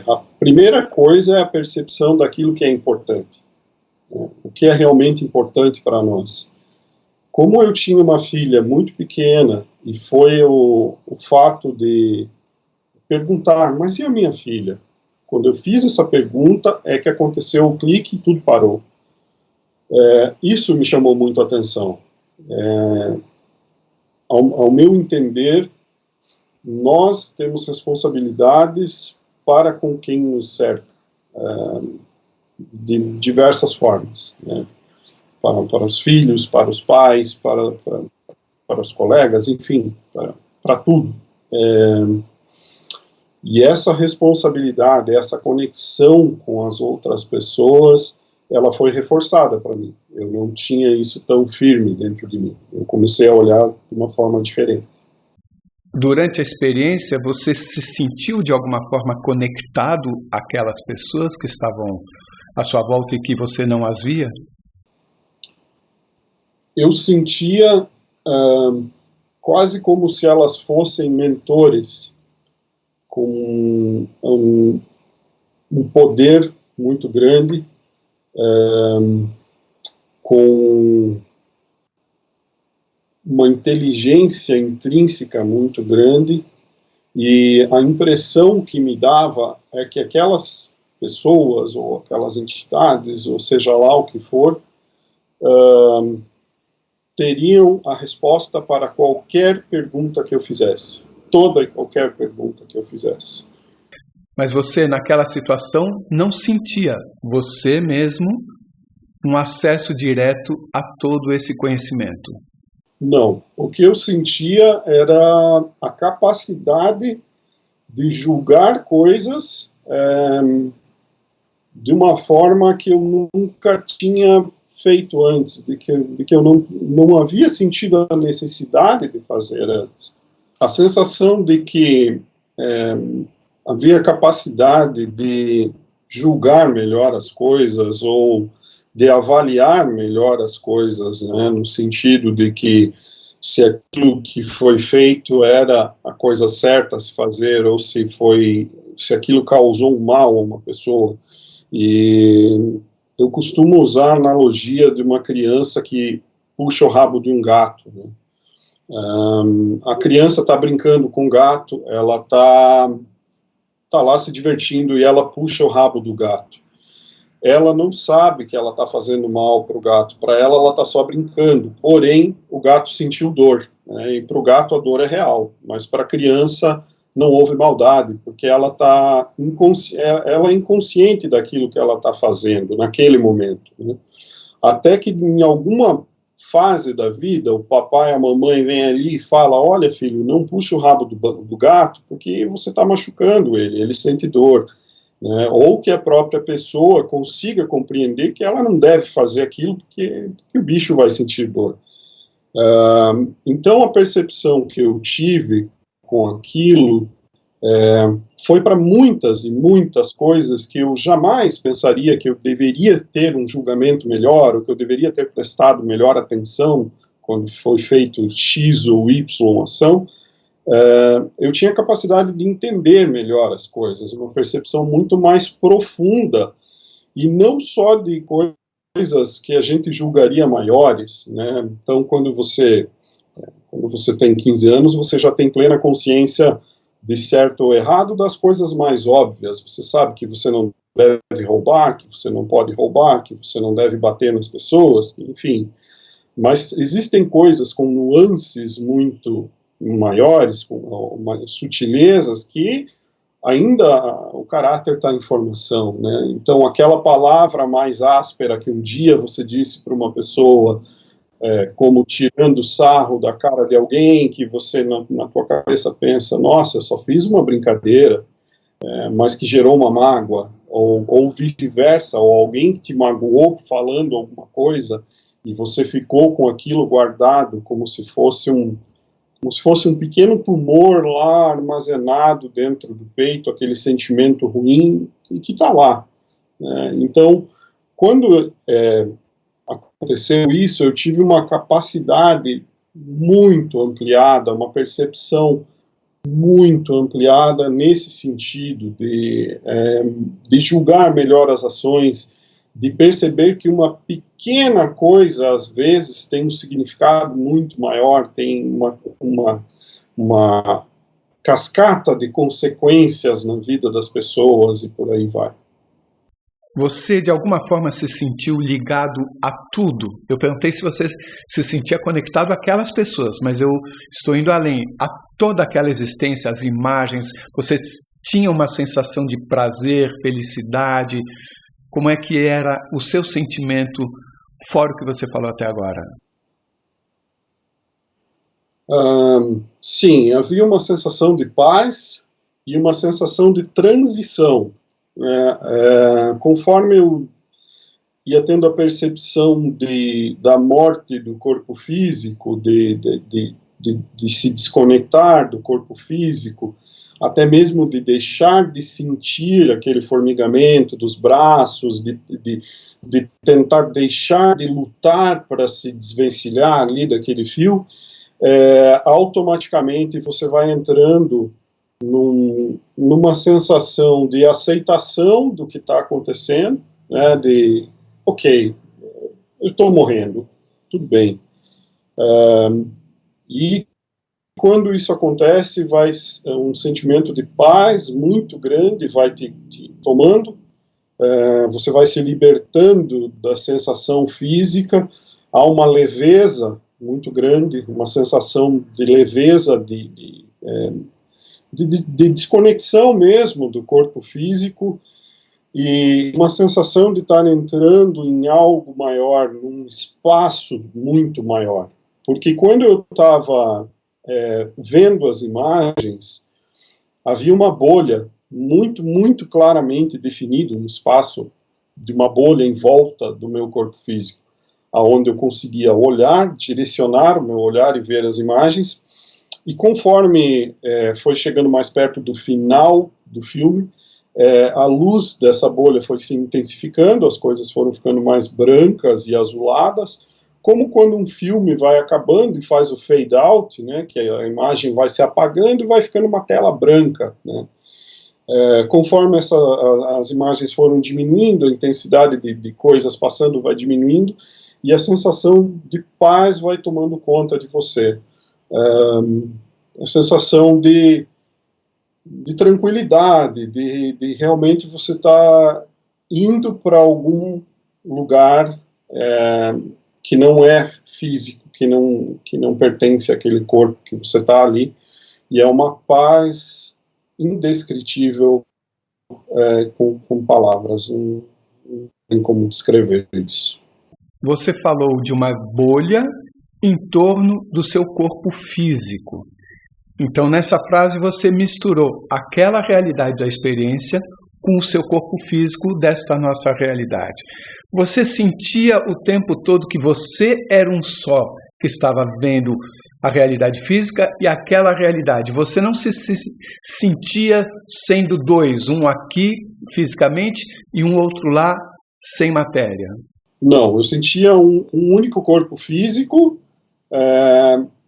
A primeira coisa é a percepção daquilo que é importante, né? O que é realmente importante para nós. Como eu tinha uma filha muito pequena, e foi o fato de perguntar, mas e a minha filha? Quando eu fiz essa pergunta, é que aconteceu o clique e tudo parou. Isso me chamou muito a atenção. Ao meu entender, nós temos responsabilidades para com quem nos cerca, de diversas formas, né? Para os filhos, para os pais, para os colegas, enfim, para tudo. E essa responsabilidade, essa conexão com as outras pessoas, ela foi reforçada para mim. Eu não tinha isso tão firme dentro de mim. Eu comecei a olhar de uma forma diferente. Durante a experiência, você se sentiu de alguma forma conectado àquelas pessoas que estavam à sua volta e que você não as via? Eu sentia quase como se elas fossem mentores, com um poder muito grande, com uma inteligência intrínseca muito grande, e a impressão que me dava é que aquelas pessoas, ou aquelas entidades, ou seja lá o que for, teriam a resposta para qualquer pergunta que eu fizesse. Toda e qualquer pergunta que eu fizesse. Mas você, naquela situação, não sentia você mesmo um acesso direto a todo esse conhecimento? Não. O que eu sentia era a capacidade de julgar coisas de uma forma que eu nunca tinha feito antes, de que eu não havia sentido a necessidade de fazer antes. A sensação de que havia capacidade de julgar melhor as coisas, ou de avaliar melhor as coisas, né, no sentido de que se aquilo que foi feito era a coisa certa a se fazer, ou se aquilo causou um mal a uma pessoa. E eu costumo usar a analogia de uma criança que puxa o rabo de um gato, né? A criança está brincando com o gato, ela está lá se divertindo e ela puxa o rabo do gato. Ela não sabe que ela está fazendo mal para o gato, para ela está só brincando, porém o gato sentiu dor, né? E para o gato a dor é real, mas para a criança não houve maldade, porque ela é inconsciente daquilo que ela está fazendo naquele momento, né? Até que em alguma fase da vida, o papai e a mamãe vêm ali e falam: olha, filho, não puxa o rabo do gato, porque você está machucando ele sente dor, né? Ou que a própria pessoa consiga compreender que ela não deve fazer aquilo porque o bicho vai sentir dor. Então a percepção que eu tive com aquilo foi para muitas e muitas coisas que eu jamais pensaria que eu deveria ter um julgamento melhor, ou que eu deveria ter prestado melhor atenção quando foi feito X ou Y ação. eu tinha a capacidade de entender melhor as coisas, uma percepção muito mais profunda, e não só de coisas que a gente julgaria maiores, né? Então, quando você tem 15 anos, você já tem plena consciência de certo ou errado das coisas mais óbvias. Você sabe que você não deve roubar, que você não pode roubar, que você não deve bater nas pessoas, enfim. Mas existem coisas com nuances muito maiores, com sutilezas, que ainda o caráter está em formação, né? Então, aquela palavra mais áspera que um dia você disse para uma pessoa, como tirando sarro da cara de alguém, que você na tua cabeça pensa, nossa, eu só fiz uma brincadeira, mas que gerou uma mágoa, ou vice-versa, ou alguém que te magoou falando alguma coisa, e você ficou com aquilo guardado como se fosse um pequeno tumor lá armazenado dentro do peito, aquele sentimento ruim, e que está lá. Então, quando aconteceu isso, eu tive uma capacidade muito ampliada, uma percepção muito ampliada nesse sentido de julgar melhor as ações, de perceber que uma pequena coisa, às vezes, tem um significado muito maior, tem uma cascata de consequências na vida das pessoas e por aí vai. Você, de alguma forma, se sentiu ligado a tudo? Eu perguntei se você se sentia conectado àquelas pessoas, mas eu estou indo além. A toda aquela existência, as imagens, você tinha uma sensação de prazer, felicidade? Como é que era o seu sentimento, fora o que você falou até agora? Sim, havia uma sensação de paz e uma sensação de transição. Conforme eu ia tendo a percepção da morte do corpo físico, de se desconectar do corpo físico, até mesmo de deixar de sentir aquele formigamento dos braços, de tentar deixar de lutar para se desvencilhar ali daquele fio, automaticamente você vai entrando numa sensação de aceitação do que está acontecendo, né, de, ok, eu estou morrendo, tudo bem. E quando isso acontece, um sentimento de paz muito grande vai te tomando, você vai se libertando da sensação física, há uma leveza muito grande, uma sensação de leveza, de desconexão mesmo do corpo físico, e uma sensação de estar entrando em algo maior, num espaço muito maior. Porque quando eu estava vendo as imagens, havia uma bolha muito, muito claramente definida, um espaço de uma bolha em volta do meu corpo físico, aonde eu conseguia olhar, direcionar o meu olhar e ver as imagens, e conforme foi chegando mais perto do final do filme, a luz dessa bolha foi se intensificando, as coisas foram ficando mais brancas e azuladas, como quando um filme vai acabando e faz o fade out, né, que a imagem vai se apagando e vai ficando uma tela branca, né. Conforme as imagens foram diminuindo, a intensidade de coisas passando vai diminuindo, e a sensação de paz vai tomando conta de você. A sensação de tranquilidade, de realmente você estar indo para algum lugar que não é físico, que não pertence àquele corpo que você está ali, e é uma paz indescritível com palavras, não tem como descrever isso. Você falou de uma bolha em torno do seu corpo físico. Então, nessa frase, você misturou aquela realidade da experiência com o seu corpo físico desta nossa realidade. Você sentia o tempo todo que você era um só, que estava vendo a realidade física e aquela realidade. Você não se sentia sendo dois, um aqui fisicamente e um outro lá sem matéria. Não, eu sentia um único corpo físico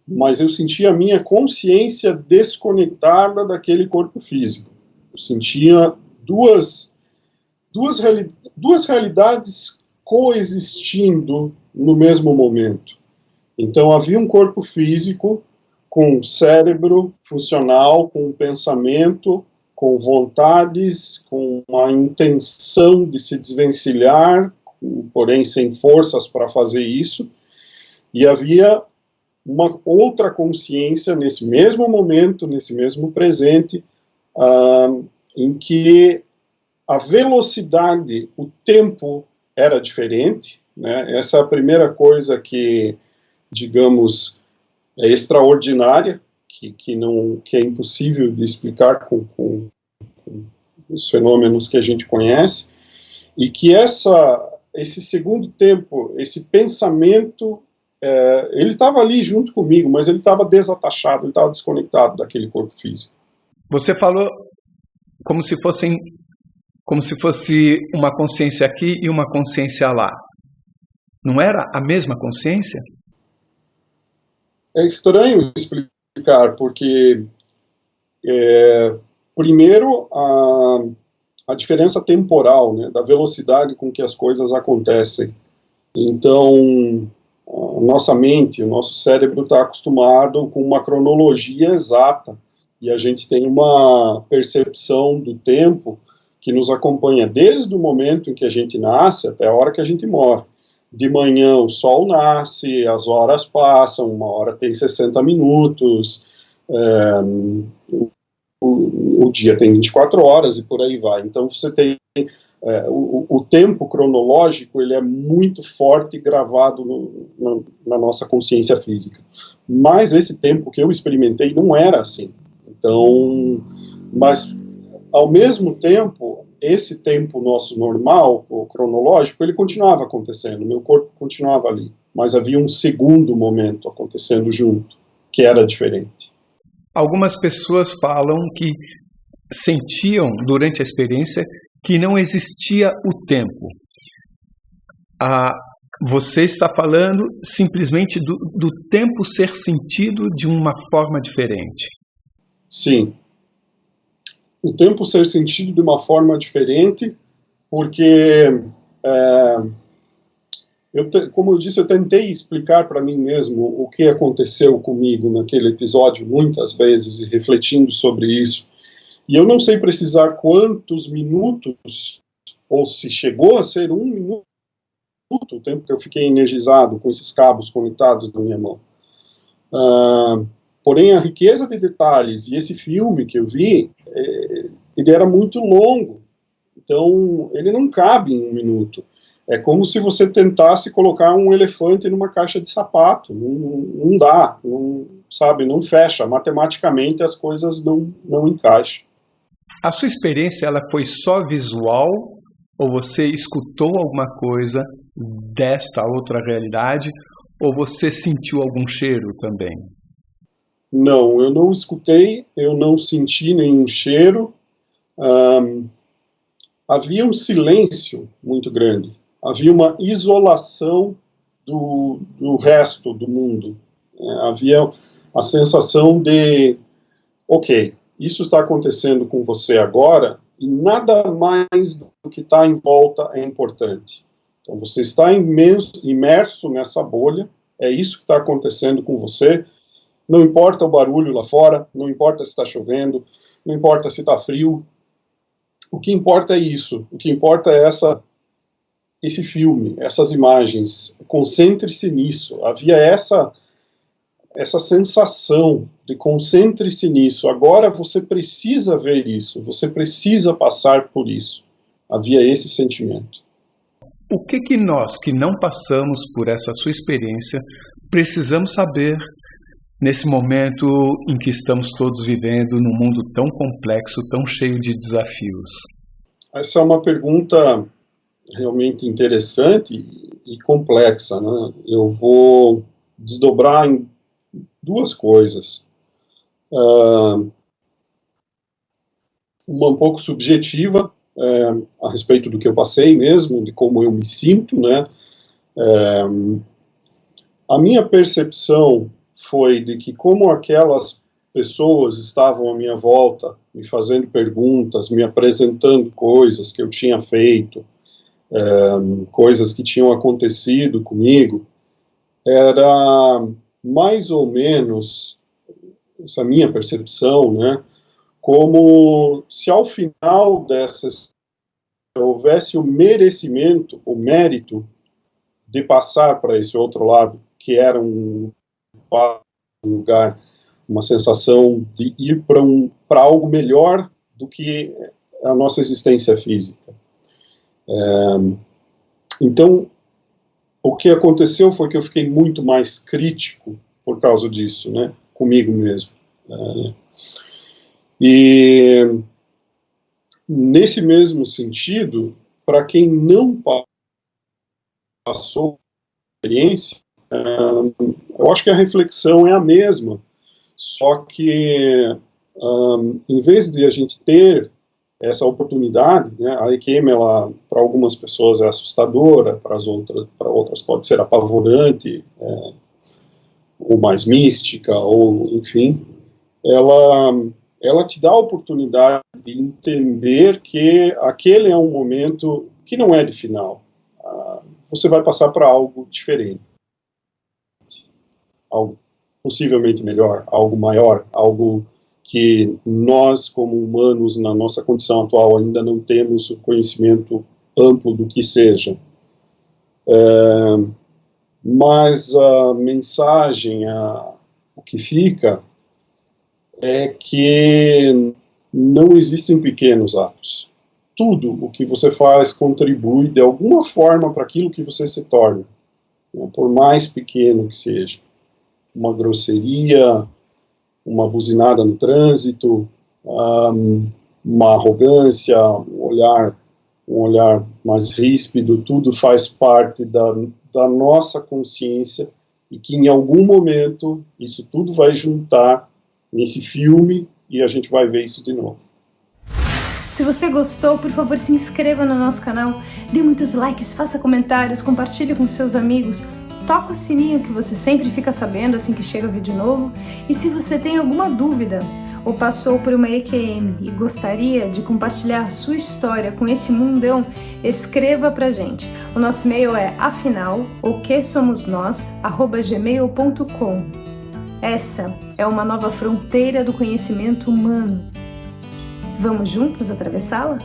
mas eu sentia a minha consciência desconectada daquele corpo físico. Eu sentia duas realidades coexistindo no mesmo momento. Então havia um corpo físico com cérebro funcional, com pensamento, com vontades, com uma intenção de se desvencilhar, porém sem forças para fazer isso, e havia uma outra consciência nesse mesmo momento, nesse mesmo presente, em que a velocidade, o tempo era diferente, né? Essa é a primeira coisa que, digamos, é extraordinária, que é impossível de explicar com os fenômenos que a gente conhece, e que esse segundo tempo, esse pensamento, ele estava ali junto comigo, mas ele estava desatachado, ele estava desconectado daquele corpo físico. Você falou como se fosse uma consciência aqui e uma consciência lá. Não era a mesma consciência? É estranho explicar, porque, primeiro, a diferença temporal, né, da velocidade com que as coisas acontecem. Então, a nossa mente, o nosso cérebro está acostumado com uma cronologia exata, e a gente tem uma percepção do tempo que nos acompanha desde o momento em que a gente nasce até a hora que a gente morre. De manhã o sol nasce, as horas passam, uma hora tem 60 minutos, o dia tem 24 horas e por aí vai. Então você tem o tempo cronológico, ele é muito forte gravado na nossa consciência física. Mas esse tempo que eu experimentei não era assim. Então, mas ao mesmo tempo, esse tempo nosso normal, o cronológico, ele continuava acontecendo, meu corpo continuava ali, mas havia um segundo momento acontecendo junto, que era diferente. Algumas pessoas falam que sentiam durante a experiência que não existia o tempo. Você está falando simplesmente do tempo ser sentido de uma forma diferente. Sim. O tempo ser sentido de uma forma diferente, porque, como eu disse, eu tentei explicar para mim mesmo o que aconteceu comigo naquele episódio muitas vezes, e refletindo sobre isso. E eu não sei precisar quantos minutos, ou se chegou a ser 1 minuto, o tempo que eu fiquei energizado com esses cabos conectados na minha mão. Porém, a riqueza de detalhes, e esse filme que eu vi, ele era muito longo, então ele não cabe em 1 minuto. É como se você tentasse colocar um elefante numa caixa de sapato, não dá, não fecha, matematicamente as coisas não encaixam. A sua experiência, ela foi só visual, ou você escutou alguma coisa desta outra realidade, ou você sentiu algum cheiro também? Não, eu não escutei, eu não senti nenhum cheiro. Havia um silêncio muito grande, havia uma isolação do resto do mundo. Havia a sensação de, ok, isso está acontecendo com você agora, e nada mais do que está em volta é importante. Então você está imerso nessa bolha, é isso que está acontecendo com você. Não importa o barulho lá fora, não importa se está chovendo, não importa se está frio. O que importa é isso. O que importa é esse filme, essas imagens. Concentre-se nisso. Havia essa sensação de concentre-se nisso. Agora você precisa ver isso. Você precisa passar por isso. Havia esse sentimento. O que nós, que não passamos por essa sua experiência, precisamos saber nesse momento em que estamos todos vivendo num mundo tão complexo, tão cheio de desafios? Essa é uma pergunta realmente interessante e complexa, né? Eu vou desdobrar em 2 coisas. Uma um pouco subjetiva, a respeito do que eu passei mesmo, de como eu me sinto, né? A minha percepção foi de que, como aquelas pessoas estavam à minha volta, me fazendo perguntas, me apresentando coisas que eu tinha feito, coisas que tinham acontecido comigo, era mais ou menos, essa minha percepção, né, como se ao final dessas houvesse o merecimento, o mérito de passar para esse outro lado, que era um lugar, uma sensação de ir para algo melhor do que a nossa existência física. Então, o que aconteceu foi que eu fiquei muito mais crítico por causa disso, né, comigo mesmo. E nesse mesmo sentido, para quem não passou a experiência, eu acho que a reflexão é a mesma, só que em vez de a gente ter essa oportunidade, né, a EQM, ela, para algumas pessoas é assustadora, para outras pode ser apavorante, ou mais mística, ou enfim, ela te dá a oportunidade de entender que aquele é um momento que não é de final. Você vai passar para algo diferente, algo possivelmente melhor, algo maior, algo que nós, como humanos, na nossa condição atual, ainda não temos o conhecimento amplo do que seja. Mas a mensagem, o que fica, é que não existem pequenos atos. Tudo o que você faz contribui de alguma forma para aquilo que você se torna, né, por mais pequeno que seja. Uma grosseria, uma buzinada no trânsito, uma arrogância, um olhar mais ríspido, tudo faz parte da nossa consciência e que em algum momento isso tudo vai juntar nesse filme e a gente vai ver isso de novo. Se você gostou, por favor, se inscreva no nosso canal, dê muitos likes, faça comentários, compartilhe com seus amigos, toca o sininho que você sempre fica sabendo assim que chega vídeo novo. E se você tem alguma dúvida ou passou por uma EQM e gostaria de compartilhar sua história com esse mundão, escreva pra gente. O nosso e-mail é afinal.oquesomosnós@gmail.com. Essa é uma nova fronteira do conhecimento humano. Vamos juntos atravessá-la?